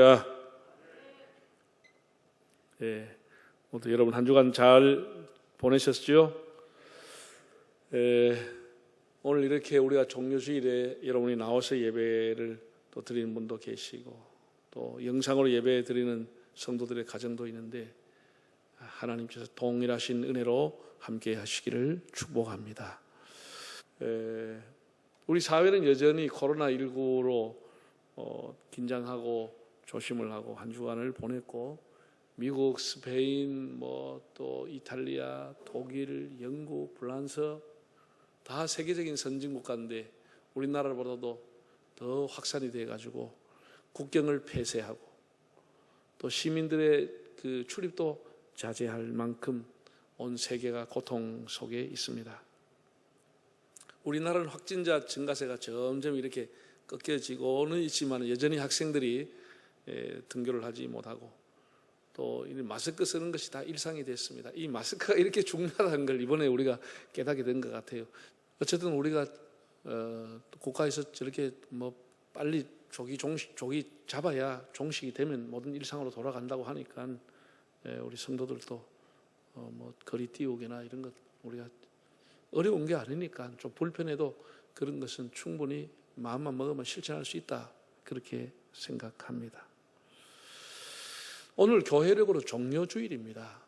할렐루야. 예, 모두 여러분 한 주간 잘 보내셨죠? 오늘 이렇게 우리가 종료주일에 여러분이 나와서 예배를 또 드리는 분도 계시고 또 영상으로 예배 드리는 성도들의 가정도 있는데 하나님께서 동일하신 은혜로 함께 하시기를 축복합니다. 우리 사회는 여전히 코로나19로 긴장하고 조심을 하고 한 주간을 보냈고 미국, 스페인, 또 이탈리아, 독일, 영국, 프랑스 다 세계적인 선진 국가인데 우리나라보다도 더 확산이 돼가지고 국경을 폐쇄하고 또 시민들의 그 출입도 자제할 만큼 온 세계가 고통 속에 있습니다. 우리나라는 확진자 증가세가 점점 이렇게 꺾여지고는 있지만 여전히 학생들이 등교를 하지 못하고 또 마스크 쓰는 것이 다 일상이 됐습니다. 이 마스크가 이렇게 중요하다는 걸 이번에 우리가 깨닫게 된 것 같아요. 어쨌든 우리가 국가에서 저렇게 빨리 조기 잡아야 종식이 되면 모든 일상으로 돌아간다고 하니까 우리 성도들도 거리 띄우기나 이런 것 우리가 어려운 게 아니니까 좀 불편해도 그런 것은 충분히 마음만 먹으면 실천할 수 있다 그렇게 생각합니다. 오늘 교회력으로 종려주일입니다.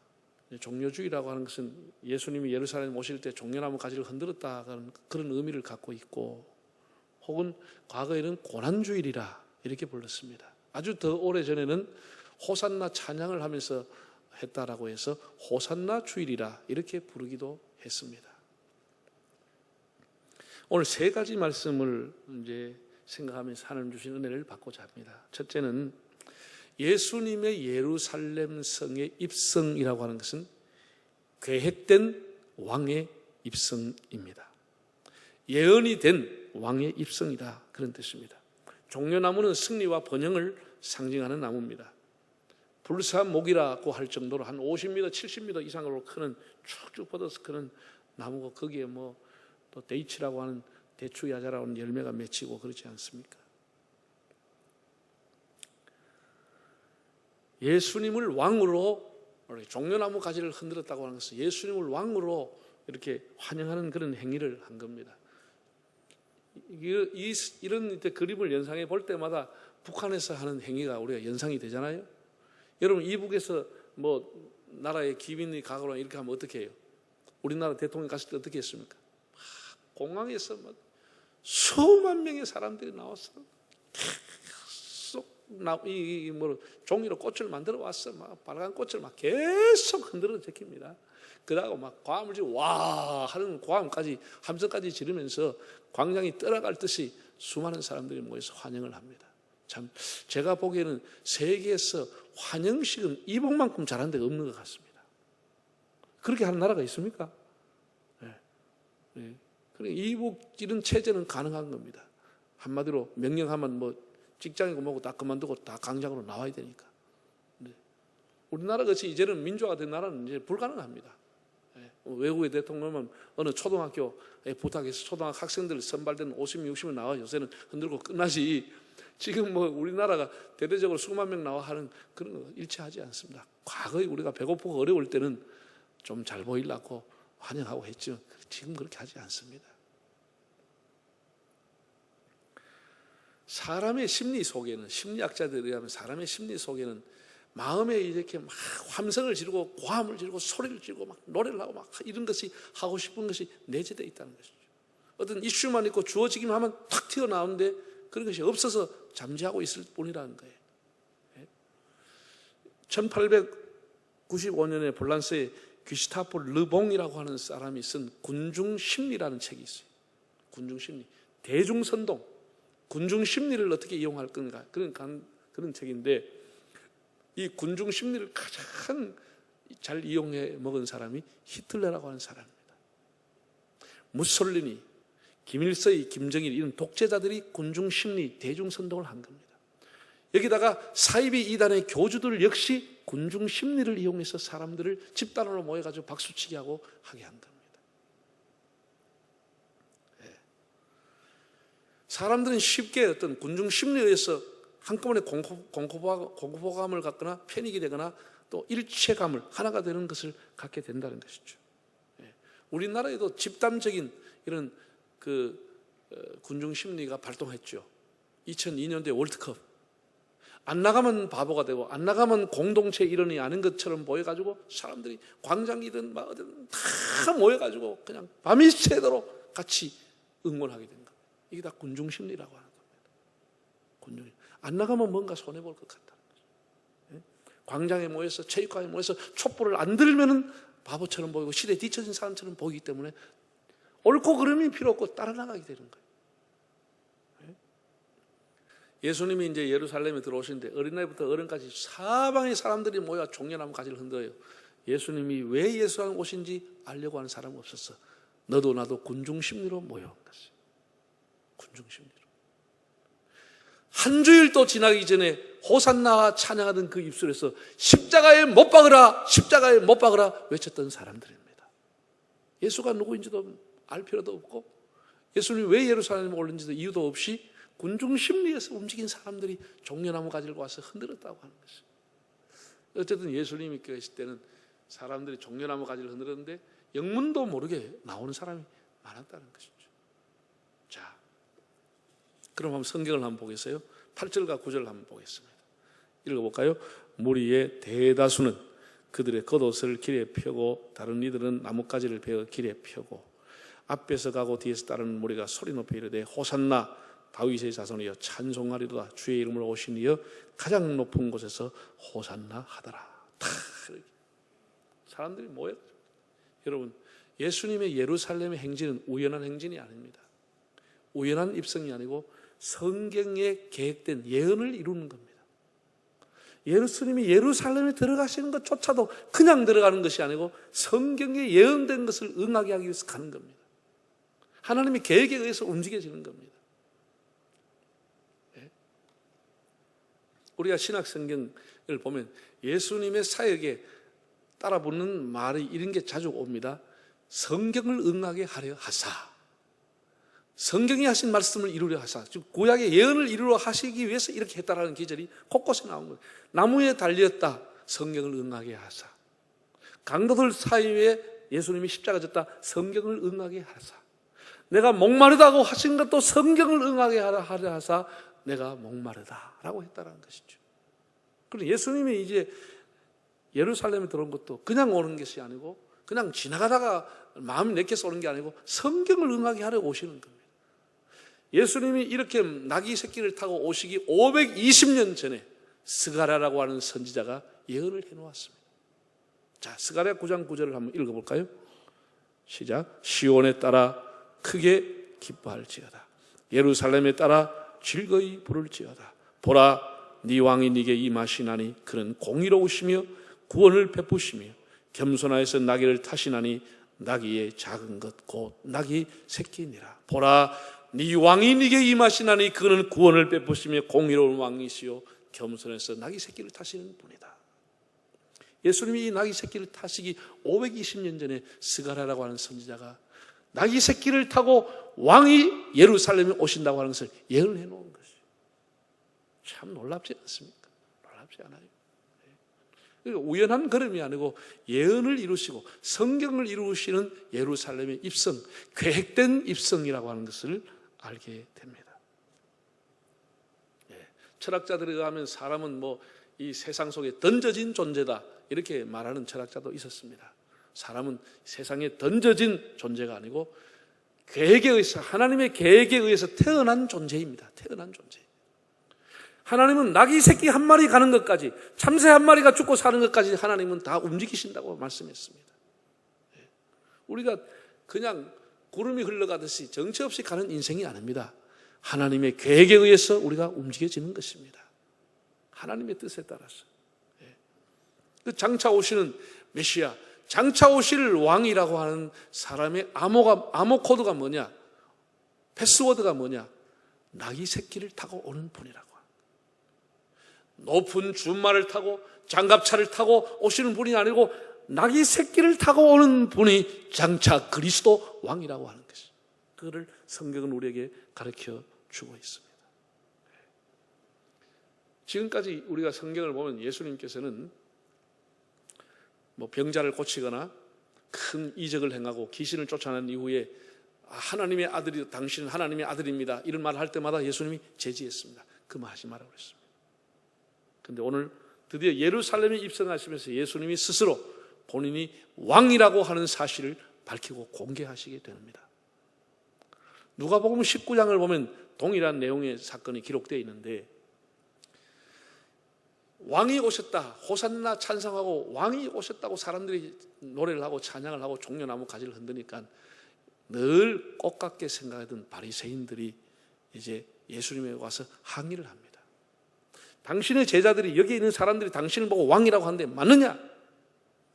종려주일이라고 하는 것은 예수님이 예루살렘에 오실 때 종려나무 가지를 흔들었다는 그런 의미를 갖고 있고 혹은 과거에는 고난주일이라 이렇게 불렀습니다. 아주 더 오래전에는 호산나 찬양을 하면서 했다라고 해서 호산나 주일이라 이렇게 부르기도 했습니다. 오늘 세 가지 말씀을 이제 생각하면서 하나님 주신 은혜를 받고자 합니다. 첫째는 예수님의 예루살렘 성의 입성이라고 하는 것은 계획된 왕의 입성입니다. 예언이 된 왕의 입성이다 그런 뜻입니다. 종려나무는 승리와 번영을 상징하는 나무입니다. 불사목이라고 할 정도로 한 50m, 70m 이상으로 크는 쭉쭉 뻗어서 크는 나무고 거기에 또 데이치라고 하는 대추야자라고 하는 열매가 맺히고 그렇지 않습니까? 예수님을 왕으로 종려나무 가지를 흔들었다고 하는 것은 예수님을 왕으로 이렇게 환영하는 그런 행위를 한 겁니다. 이런 그림을 연상해 볼 때마다 북한에서 하는 행위가 우리가 연상이 되잖아요. 여러분 이북에서 나라의 기민이 가거나 이렇게 하면 어떻게 해요? 우리나라 대통령 갔을 때 어떻게 했습니까? 공항에서 수만 명의 사람들이 나와서 종이로 꽃을 만들어 왔어. 빨간 꽃을 계속 흔들어 제낍니다. 그러고 고함을 지르고 와 하는 고함까지 함성까지 지르면서 광장이 떠나갈 듯이 수많은 사람들이 모여서 환영을 합니다. 참 제가 보기에는 세계에서 환영식은 이북만큼 잘하는 데가 없는 것 같습니다. 그렇게 하는 나라가 있습니까? 네. 이북 이런 체제는 가능한 겁니다. 한마디로 명령하면 직장이고 뭐고 다 그만두고 다 광장으로 나와야 되니까. 우리나라 같이 이제는 민주화된 나라는 이제 불가능합니다. 외국의 대통령은 어느 초등학교에 부탁해서 초등학교 학생들 선발된 50, 60명 나와 요새는 흔들고 끝나지. 지금 우리나라가 대대적으로 수만 명 나와 하는 그런 거 일치하지 않습니다. 과거에 우리가 배고프고 어려울 때는 좀 잘 보이려고 환영하고 했죠. 지금 그렇게 하지 않습니다. 사람의 심리 속에는, 심리학자들에 의하면 사람의 심리 속에는 마음에 이렇게 함성을 지르고 고함을 지르고 소리를 지르고 노래를 하고 이런 것이 하고 싶은 것이 내재되어 있다는 것이죠. 어떤 이슈만 있고 주어지기만 하면 탁 튀어나오는데 그런 것이 없어서 잠재하고 있을 뿐이라는 거예요. 1895년에 폴란스의 귀스타포 르봉이라고 하는 사람이 쓴 군중심리라는 책이 있어요. 군중심리, 대중선동, 군중심리를 어떻게 이용할 건가 그런 책인데 이 군중심리를 가장 잘 이용해 먹은 사람이 히틀러라고 하는 사람입니다. 무솔리니, 김일성, 김정일 이런 독재자들이 군중심리, 대중선동을 한 겁니다. 여기다가 사이비 이단의 교주들 역시 군중심리를 이용해서 사람들을 집단으로 모여가지고 박수치기 하고 하게 한 겁니다. 사람들은 쉽게 어떤 군중심리에 의해서 한꺼번에 공포감을 갖거나 패닉이 되거나 또 일체감을 하나가 되는 것을 갖게 된다는 것이죠. 우리나라에도 집단적인 이런 군중 심리가 발동했죠. 2002년도에 월드컵. 안 나가면 바보가 되고 안 나가면 공동체 일원이 아닌 것처럼 보여가지고 사람들이 광장이든 막 어디든 다 모여가지고 그냥 밤이 새도록 같이 응원하게 된 거예요. 이게 다 군중 심리라고 하는 겁니다. 군중. 안 나가면 뭔가 손해볼 것 같다는 거죠. 광장에 모여서 체육관에 모여서 촛불을 안 들면은 바보처럼 보이고 시대에 뒤처진 사람처럼 보이기 때문에 옳고 그름이 필요 없고 따라 나가게 되는 거예요. 예수님이 이제 예루살렘에 들어오시는데 어린아이부터 어른까지 사방의 사람들이 모여 종려나무 가지를 흔들어요. 예수님이 왜 예수님 오신지 알려고 하는 사람은 없었어. 너도 나도 군중심리로 모여온 것이. 군중심리로. 한 주일도 지나기 전에 호산나 찬양하던 그 입술에서 십자가에 못 박으라, 십자가에 못 박으라 외쳤던 사람들입니다. 예수가 누구인지도 알 필요도 없고 예수님이 왜 예루살렘에 올는지도 이유도 없이 군중 심리에서 움직인 사람들이 종려나무 가지를 와서 흔들었다고 하는 것이죠. 어쨌든 예수님이 계실 때는 사람들이 종려나무 가지를 흔들었는데 영문도 모르게 나오는 사람이 많았다는 것이죠. 자, 그럼 한번 성경을 한번 보겠어요. 8절과 9절을 한번 보겠습니다. 읽어볼까요? 무리의 대다수는 그들의 겉옷을 길에 펴고 다른 이들은 나뭇가지를 베어 길에 펴고 앞에서 가고 뒤에서 따르는 무리가 소리 높여 이르되 호산나 다윗의 자손이여 찬송하리로다 주의 이름으로 오신 이여 가장 높은 곳에서 호산나 하더라. 다 사람들이 모여. 여러분, 예수님의 예루살렘의 행진은 우연한 행진이 아닙니다. 우연한 입성이 아니고 성경에 계획된 예언을 이루는 겁니다. 예수님이 예루살렘에 들어가시는 것조차도 그냥 들어가는 것이 아니고 성경에 예언된 것을 응하게 하기 위해서 가는 겁니다. 하나님의 계획에 의해서 움직여지는 겁니다. 우리가 신약 성경을 보면 예수님의 사역에 따라붙는 말이 이런 게 자주 옵니다. 성경을 응하게 하려 하사. 성경이 하신 말씀을 이루려 하사. 즉 구약의 예언을 이루려 하시기 위해서 이렇게 했다라는 기절이 곳곳에 나온 거예요. 나무에 달렸다. 성경을 응하게 하사. 강도들 사이에 예수님이 십자가 졌다. 성경을 응하게 하사. 내가 목마르다고 하신 것도 성경을 응하게 하려 하사. 내가 목마르다라고 했다는 것이죠. 그럼 예수님이 이제 예루살렘에 들어온 것도 그냥 오는 것이 아니고 그냥 지나가다가 마음이 내켜서 오는 게 아니고 성경을 응하게 하려 오시는 겁니다. 예수님이 이렇게 나귀 새끼를 타고 오시기 520년 전에 스가랴라고 하는 선지자가 예언을 해놓았습니다. 자, 스가랴 9장 9절을 한번 읽어볼까요? 시작. 시온에 따라 크게 기뻐할지어다. 예루살렘에 따라 즐거이 부를지어다. 보라, 네 왕이 네게 임하시나니 그는 공의로우시며 구원을 베푸시며 겸손하여서 나귀를 타시나니 나귀의 작은 것 곧 나귀 새끼니라. 보라, 네 왕이 네게 임하시나니 그는 구원을 베푸시며 공의로운 왕이시요 겸손해서 나귀 새끼를 타시는 분이다. 예수님이 이 나귀 새끼를 타시기 520년 전에 스가랴라고 하는 선지자가 나귀 새끼를 타고 왕이 예루살렘에 오신다고 하는 것을 예언을 해놓은 것이죠. 참 놀랍지 않습니까? 놀랍지 않아요. 그러니까 우연한 걸음이 아니고 예언을 이루시고 성경을 이루시는 예루살렘의 입성, 계획된 입성이라고 하는 것을 알게 됩니다. 철학자들에 의하면 사람은 이 세상 속에 던져진 존재다 이렇게 말하는 철학자도 있었습니다. 사람은 세상에 던져진 존재가 아니고 계획에 의해서, 하나님의 계획에 의해서 태어난 존재입니다. 태어난 존재. 하나님은 나귀 새끼 한 마리 가는 것까지, 참새 한 마리가 죽고 사는 것까지 하나님은 다 움직이신다고 말씀했습니다. 우리가 그냥 구름이 흘러가듯이 정처 없이 가는 인생이 아닙니다. 하나님의 계획에 의해서 우리가 움직여지는 것입니다. 하나님의 뜻에 따라서. 그 장차 오시는 메시아, 장차 오실 왕이라고 하는 사람의 암호 코드가 뭐냐? 패스워드가 뭐냐? 나귀 새끼를 타고 오는 분이라고. 높은 준말을 타고 장갑차를 타고 오시는 분이 아니고 나귀 새끼를 타고 오는 분이 장차 그리스도 왕이라고 하는 것이. 그거를 성경은 우리에게 가르쳐 주고 있습니다. 지금까지 우리가 성경을 보면 예수님께서는 뭐 병자를 고치거나 큰 이적을 행하고 귀신을 쫓아낸 이후에 하나님의 아들이, 당신은 하나님의 아들입니다, 이런 말을 할 때마다 예수님이 제지했습니다. 그 말 하지 말라고 그랬습니다. 그런데 오늘 드디어 예루살렘에 입성하시면서 예수님이 스스로 본인이 왕이라고 하는 사실을 밝히고 공개하시게 됩니다. 누가복음 19장을 보면 동일한 내용의 사건이 기록되어 있는데, 왕이 오셨다, 호산나 찬송하고 왕이 오셨다고 사람들이 노래를 하고 찬양을 하고 종려나무 가지를 흔드니까 늘 꽃같게 생각하던 바리새인들이 이제 예수님에게 와서 항의를 합니다. 당신의 제자들이, 여기 있는 사람들이 당신을 보고 왕이라고 하는데 맞느냐?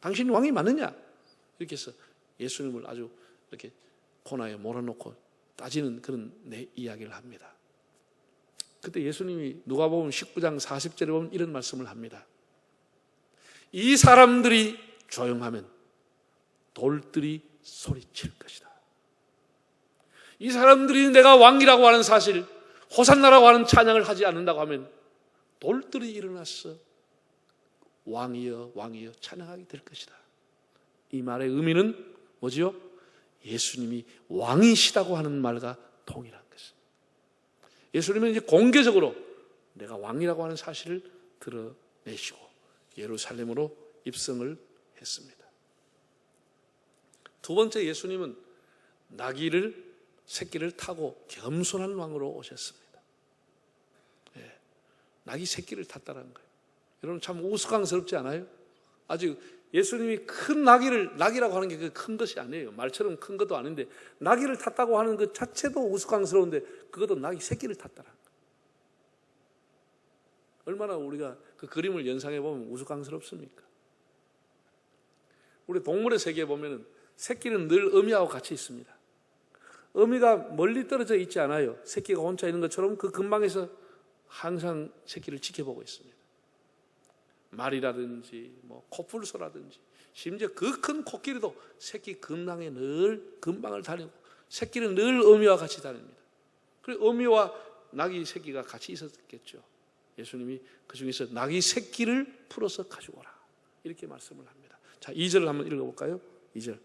당신이 왕이 맞느냐? 이렇게 해서 예수님을 아주 이렇게 코너에 몰아놓고 따지는 그런 이야기를 합니다. 그때 예수님이 누가복음 19장 40절에 보면 이런 말씀을 합니다. 이 사람들이 조용하면 돌들이 소리칠 것이다. 이 사람들이 내가 왕이라고 하는 사실, 호산나라고 하는 찬양을 하지 않는다고 하면 돌들이 일어나서 왕이여 왕이여 찬양하게 될 것이다. 이 말의 의미는 뭐지요? 예수님이 왕이시다고 하는 말과 동일한 것입니다. 예수님은 이제 공개적으로 내가 왕이라고 하는 사실을 드러내시고 예루살렘으로 입성을 했습니다. 두 번째, 예수님은 새끼를 타고 겸손한 왕으로 오셨습니다. 낙이 새끼를 탔다는 거예요. 여러분 참 우스꽝스럽지 않아요? 아직 예수님이 큰 낙이라고 하는 게 큰 것이 아니에요. 말처럼 큰 것도 아닌데 낙이를 탔다고 하는 것 자체도 우스꽝스러운데 그것도 낙이 새끼를 탔다는 거예요. 얼마나 우리가 그 그림을 연상해 보면 우스꽝스럽습니까? 우리 동물의 세계에 보면 새끼는 늘 어미하고 같이 있습니다. 어미가 멀리 떨어져 있지 않아요. 새끼가 혼자 있는 것처럼 그 근방에서 항상 새끼를 지켜보고 있습니다. 말이라든지 뭐 코뿔소라든지 심지어 그 큰 코끼리도 새끼 근방에 늘 근방을 다니고 새끼는 늘 어미와 같이 다닙니다. 그리고 어미와 낙이 새끼가 같이 있었겠죠. 예수님이 그 중에서 낙이 새끼를 풀어서 가지고 오라 이렇게 말씀을 합니다. 자, 2절을 한번 읽어볼까요? 2절.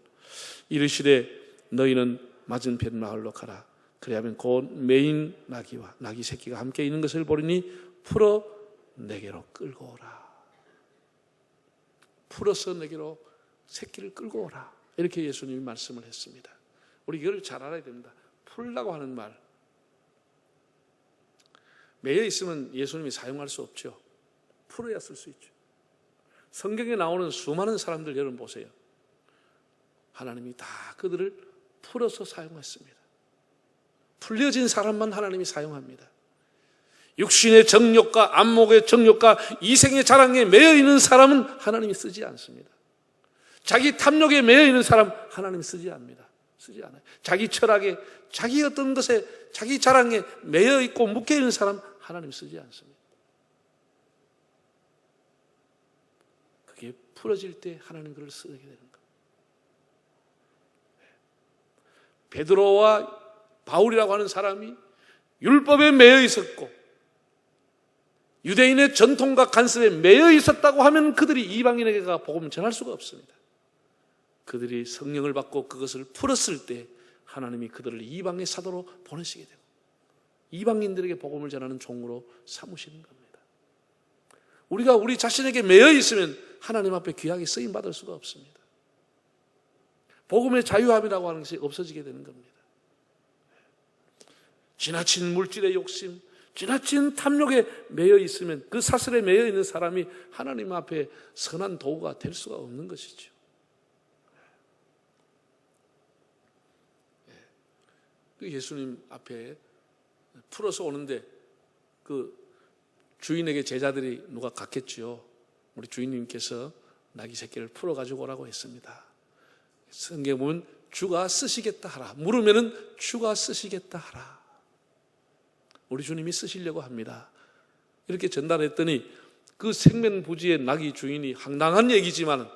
이르시되 너희는 맞은편 마을로 가라. 그리하면 곧 메인 나귀와 나귀 새끼가 함께 있는 것을 보리니 풀어 내게로 끌고 오라. 풀어서 내게로 새끼를 끌고 오라. 이렇게 예수님이 말씀을 했습니다. 우리 이걸 잘 알아야 됩니다. 풀라고 하는 말, 매여 있으면 예수님이 사용할 수 없죠. 풀어야 쓸 수 있죠. 성경에 나오는 수많은 사람들 여러분 보세요. 하나님이 다 그들을 풀어서 사용했습니다. 풀려진 사람만 하나님이 사용합니다. 육신의 정욕과 안목의 정욕과 이생의 자랑에 매여 있는 사람은 하나님이 쓰지 않습니다. 자기 탐욕에 매여 있는 사람 하나님이 쓰지 않습니다. 쓰지 않아요. 자기 철학에, 자기 어떤 것에, 자기 자랑에 매여 있고 묶여 있는 사람 하나님이 쓰지 않습니다. 그게 풀어질 때 하나님 그를 쓰게 되는 겁니다. 베드로와 바울이라고 하는 사람이 율법에 매여 있었고 유대인의 전통과 간섭에 매여 있었다고 하면 그들이 이방인에게 가 복음을 전할 수가 없습니다. 그들이 성령을 받고 그것을 풀었을 때 하나님이 그들을 이방의 사도로 보내시게 되고 이방인들에게 복음을 전하는 종으로 삼으시는 겁니다. 우리가 우리 자신에게 매여 있으면 하나님 앞에 귀하게 쓰임받을 수가 없습니다. 복음의 자유함이라고 하는 것이 없어지게 되는 겁니다. 지나친 물질의 욕심, 지나친 탐욕에 매여 있으면 그 사슬에 매여 있는 사람이 하나님 앞에 선한 도구가 될 수가 없는 것이죠. 예수님 앞에 풀어서 오는데 그 주인에게 제자들이 누가 갔겠죠. 우리 주인님께서 나귀 새끼를 풀어 가지고 오라고 했습니다. 성경에 보면 주가 쓰시겠다 하라. 물으면은 주가 쓰시겠다 하라. 우리 주님이 쓰시려고 합니다. 이렇게 전달했더니 그 생면부지의 나귀 주인이 황당한 얘기지만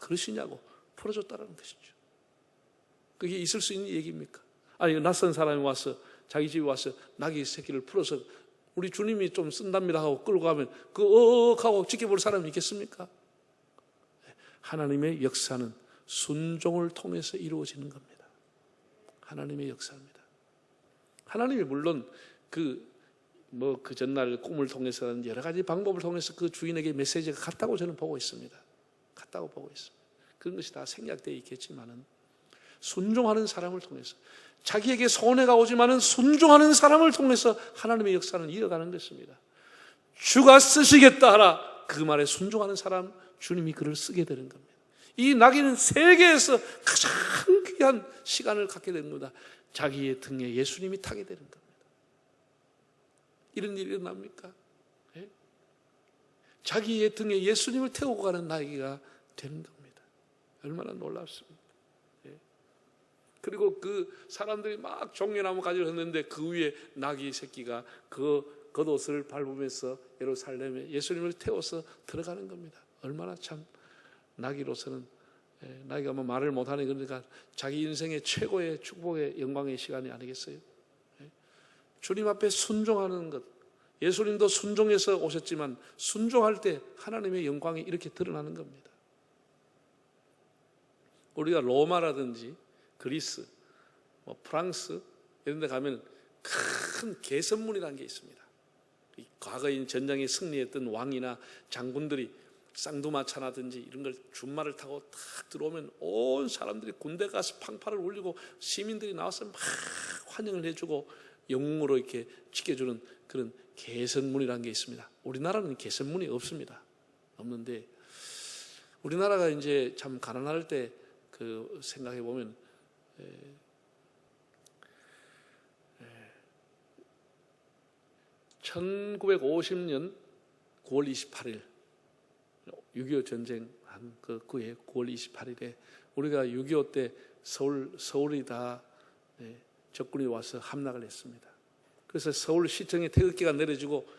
그러시냐고 풀어줬다는 것이죠. 그게 있을 수 있는 얘기입니까? 아니 낯선 사람이 와서 자기 집에 와서 나귀 새끼를 풀어서 우리 주님이 좀 쓴답니다 하고 끌고 가면 그 하고 지켜볼 사람이 있겠습니까? 하나님의 역사는 순종을 통해서 이루어지는 겁니다. 하나님의 역사입니다. 하나님이 물론 그 전날 꿈을 통해서는 여러 가지 방법을 통해서 그 주인에게 메시지가 갔다고 저는 보고 있습니다. 갔다고 보고 있습니다. 그런 것이 다 생략되어 있겠지만은 순종하는 사람을 통해서 자기에게 손해가 오지만은 순종하는 사람을 통해서 하나님의 역사는 이어가는 것입니다. 주가 쓰시겠다 하라 그 말에 순종하는 사람 주님이 그를 쓰게 되는 겁니다. 이 나귀는 세계에서 가장 귀한 시간을 갖게 되는 겁니다. 자기의 등에 예수님이 타게 되는 겁니다. 이런 일이 일어납니까? 예? 자기의 등에 예수님을 태우고 가는 나귀가 되는 겁니다. 얼마나 놀랍습니까? 예? 그리고 그 사람들이 막 종려나무 가지를 했는데 그 위에 나귀 새끼가 그 겉옷을 밟으면서 예루살렘에 예수님을 태워서 들어가는 겁니다. 얼마나 참 나귀로서는 나귀가 뭐 말을 못하니 그러니까 자기 인생의 최고의 축복의 영광의 시간이 아니겠어요? 주님 앞에 순종하는 것, 예수님도 순종해서 오셨지만 순종할 때 하나님의 영광이 이렇게 드러나는 겁니다. 우리가 로마라든지 그리스, 프랑스 이런 데 가면 큰 개선문이라는 게 있습니다. 과거인 전쟁에 승리했던 왕이나 장군들이 쌍두마차라든지 이런 걸 준말을 타고 탁 들어오면 온 사람들이 군대 가서 팡파를 울리고 시민들이 나와서 막 환영을 해주고 영웅으로 이렇게 지켜주는 그런 개선문이라는 게 있습니다. 우리나라는 개선문이 없습니다. 없는데 우리나라가 이제 참 가난할 때 그 생각해 보면 1950년 9월 28일 6.25 전쟁 한 그해 9월 28일에 우리가 6.25 때 서울이 다 적군이 와서 함락을 했습니다. 그래서 서울시청에 태극기가 내려지고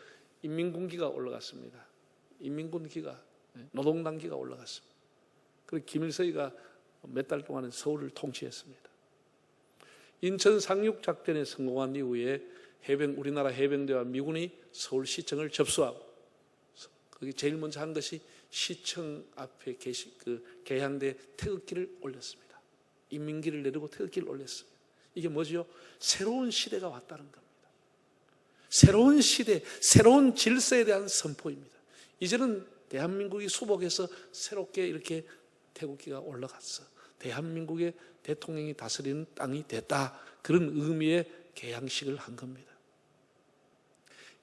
인민군기가 올라갔습니다. 인민군기가 노동당기가 올라갔습니다. 그리고 김일성이가 몇 달 동안은 서울을 통치했습니다. 인천 상륙작전에 성공한 이후에 우리나라 해병대와 미군이 서울시청을 접수하고 거기 제일 먼저 한 것이 시청 앞에 개향대 태극기를 올렸습니다. 인민기를 내리고 태극기를 올렸습니다. 이게 뭐죠? 새로운 시대가 왔다는 겁니다. 새로운 시대, 새로운 질서에 대한 선포입니다. 이제는 대한민국이 수복해서 새롭게 이렇게 태극기가 올라갔어. 대한민국의 대통령이 다스리는 땅이 됐다. 그런 의미의 개양식을 한 겁니다.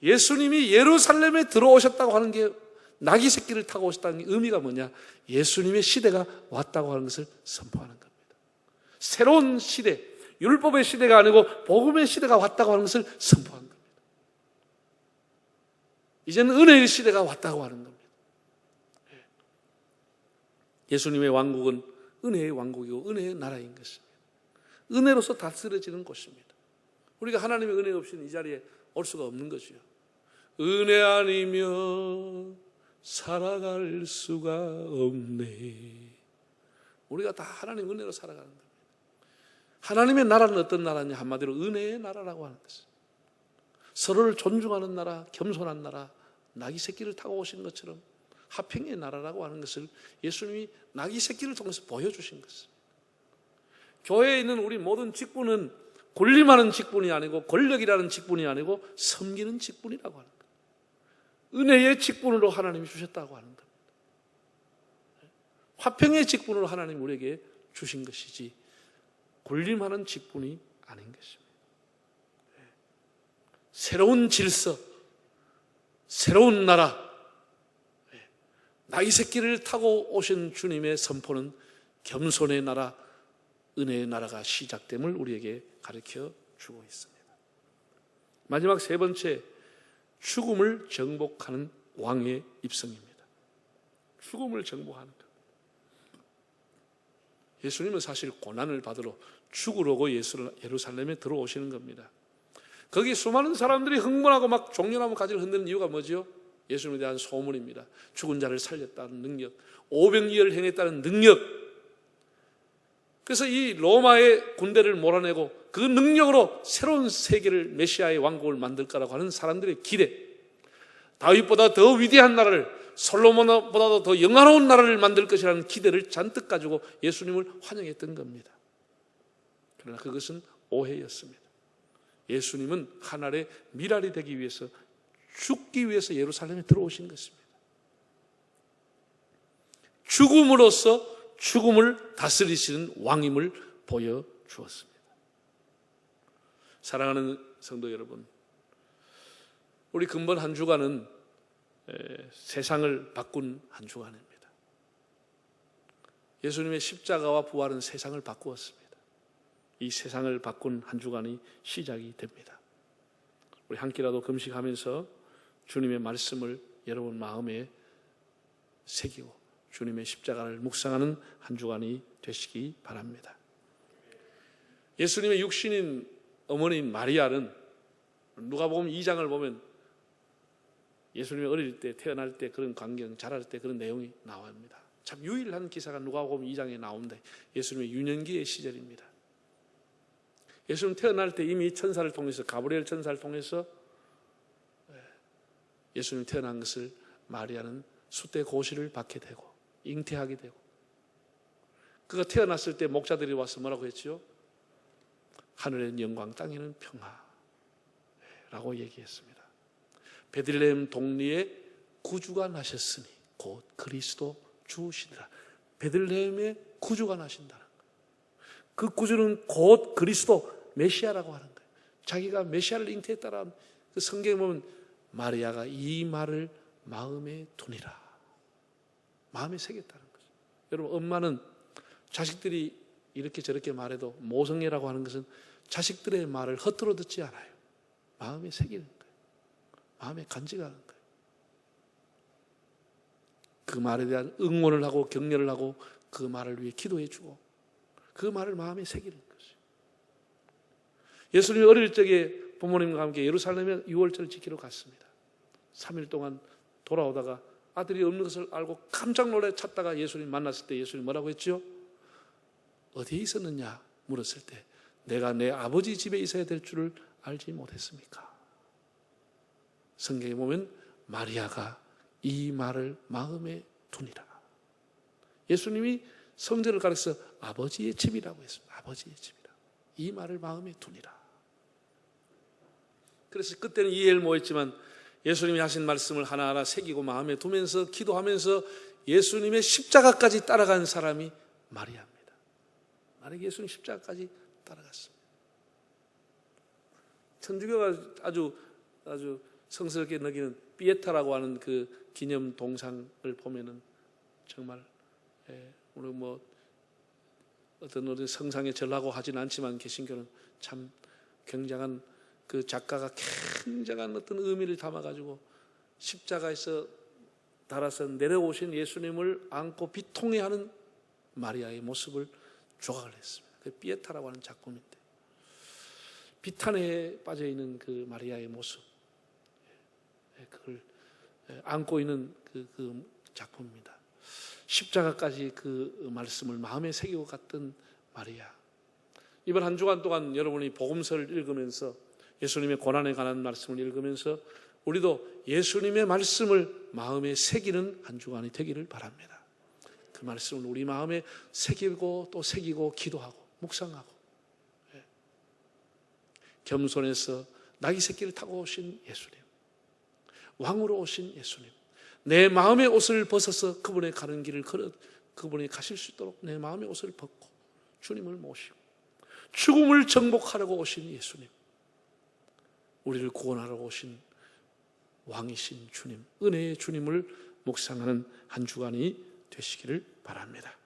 예수님이 예루살렘에 들어오셨다고 하는 게 나귀 새끼를 타고 오셨다는 의미가 뭐냐? 예수님의 시대가 왔다고 하는 것을 선포하는 겁니다. 새로운 시대, 율법의 시대가 아니고 복음의 시대가 왔다고 하는 것을 선포한 겁니다. 이제는 은혜의 시대가 왔다고 하는 겁니다. 예수님의 왕국은 은혜의 왕국이고 은혜의 나라인 것입니다. 은혜로서 다스려지는 곳입니다. 우리가 하나님의 은혜 없이는 이 자리에 올 수가 없는 거죠. 은혜 아니면 살아갈 수가 없네. 우리가 다 하나님의 은혜로 살아가는 겁니다. 하나님의 나라는 어떤 나라냐? 한마디로 은혜의 나라라고 하는 것입니다. 서로를 존중하는 나라, 겸손한 나라, 나귀 새끼를 타고 오신 것처럼 화평의 나라라고 하는 것을 예수님이 나귀 새끼를 통해서 보여주신 것입니다. 교회에 있는 우리 모든 직분은 군림하는 직분이 아니고 권력이라는 직분이 아니고 섬기는 직분이라고 하는 거예요. 은혜의 직분으로 하나님이 주셨다고 하는 겁니다. 화평의 직분으로 하나님이 우리에게 주신 것이지 군림하는 직분이 아닌 것입니다. 새로운 질서, 새로운 나라, 나귀 새끼를 타고 오신 주님의 선포는 겸손의 나라, 은혜의 나라가 시작됨을 우리에게 가르쳐 주고 있습니다. 마지막 세 번째, 죽음을 정복하는 왕의 입성입니다. 죽음을 정복하는 것. 예수님은 사실 고난을 받으러 죽으려고 예루살렘에 들어오시는 겁니다. 거기 수많은 사람들이 흥분하고 막 종려나무 가지를 흔드는 이유가 뭐죠? 예수님에 대한 소문입니다. 죽은 자를 살렸다는 능력, 오병이어를 행했다는 능력, 그래서 이 로마의 군대를 몰아내고 그 능력으로 새로운 세계를, 메시아의 왕국을 만들 거라고 하는 사람들의 기대, 다윗보다 더 위대한 나라를, 솔로몬보다도 더 영화로운 나라를 만들 것이라는 기대를 잔뜩 가지고 예수님을 환영했던 겁니다. 그러나 그것은 오해였습니다. 예수님은 하늘의 미랄이 되기 위해서, 죽기 위해서 예루살렘에 들어오신 것입니다. 죽음으로써 죽음을 다스리시는 왕임을 보여주었습니다. 사랑하는 성도 여러분, 우리 근본 한 주간은 세상을 바꾼 한 주간입니다. 예수님의 십자가와 부활은 세상을 바꾸었습니다. 이 세상을 바꾼 한 주간이 시작이 됩니다. 우리 한 끼라도 금식하면서 주님의 말씀을 여러분 마음에 새기고 주님의 십자가를 묵상하는 한 주간이 되시기 바랍니다. 예수님의 육신인 어머니인 마리아는 누가복음 2장을 보면 예수님이 어릴 때, 태어날 때 그런 광경, 자랄 때 그런 내용이 나옵니다. 참 유일한 기사가 누가복음 2장에 나옵니다. 예수님의 유년기의 시절입니다. 예수님 태어날 때 이미 천사를 통해서, 가브리엘 천사를 통해서 예수님 태어난 것을 마리아는 숫대고시를 받게 되고 잉태하게 되고, 그가 태어났을 때 목자들이 와서 뭐라고 했죠? 하늘에는 영광, 땅에는 평화라고 얘기했습니다. 베들레헴 동리에 구주가 나셨으니 곧 그리스도 주시니라. 베들레헴에 구주가 나신다는 거예요. 그 구주는 곧 그리스도, 메시아라고 하는 거예요. 자기가 메시아를 잉태했다라는 그 성경에 보면 마리아가 이 말을 마음에 두니라, 마음에 새겼다는 거죠. 여러분, 엄마는 자식들이 이렇게 저렇게 말해도 모성애라고 하는 것은 자식들의 말을 헛들어 듣지 않아요. 마음에 새기는 거예요. 마음에 간직하는 거예요. 그 말에 대한 응원을 하고 격려를 하고 그 말을 위해 기도해 주고 그 말을 마음에 새기는 거죠. 예수님이 어릴 적에 부모님과 함께 예루살렘에 유월절을 지키러 갔습니다. 3일 동안 돌아오다가 아들이 없는 것을 알고 깜짝 놀래 찾다가 예수님 만났을 때 예수님 뭐라고 했죠? 어디에 있었느냐 물었을 때 내가 내 아버지 집에 있어야 될 줄을 알지 못했습니까? 성경에 보면 마리아가 이 말을 마음에 두니라. 예수님이 성전을 가리켜서 아버지의 집이라고 했습니다. 아버지의 집이라. 이 말을 마음에 두니라. 그래서 그때는 이해를 못했지만 예수님이 하신 말씀을 하나하나 새기고 마음에 두면서 기도하면서 예수님의 십자가까지 따라간 사람이 마리아입니다. 만약에 예수님 십자가까지 따라갔습니다. 천주교가 아주 성스럽게 여기는 피에타라고 하는 그 기념 동상을 보면은 정말 오늘 뭐 어떤 성상에 절하고 하지는 않지만 개신교는 참 굉장한 그 작가가 굉장한 어떤 의미를 담아가지고 십자가에서 달아서 내려오신 예수님을 안고 비통해하는 마리아의 모습을 조각을 했습니다. 그 피에타라고 하는 작품인데 비탄에 빠져있는 그 마리아의 모습, 그걸 안고 있는 그 작품입니다. 십자가까지 그 말씀을 마음에 새기고 갔던 마리아. 이번 한 주간 동안 여러분이 복음서를 읽으면서 예수님의 고난에 관한 말씀을 읽으면서 우리도 예수님의 말씀을 마음에 새기는 한 주간이 되기를 바랍니다. 그 말씀을 우리 마음에 새기고 또 새기고 기도하고 묵상하고 겸손해서 나귀 새끼를 타고 오신 예수님, 왕으로 오신 예수님, 내 마음의 옷을 벗어서 그분의 가는 길을 걸어 그분이 가실 수 있도록 내 마음의 옷을 벗고 주님을 모시고 죽음을 정복하려고 오신 예수님, 우리를 구원하러 오신 왕이신 주님, 은혜의 주님을 묵상하는 한 주간이 되시기를 바랍니다.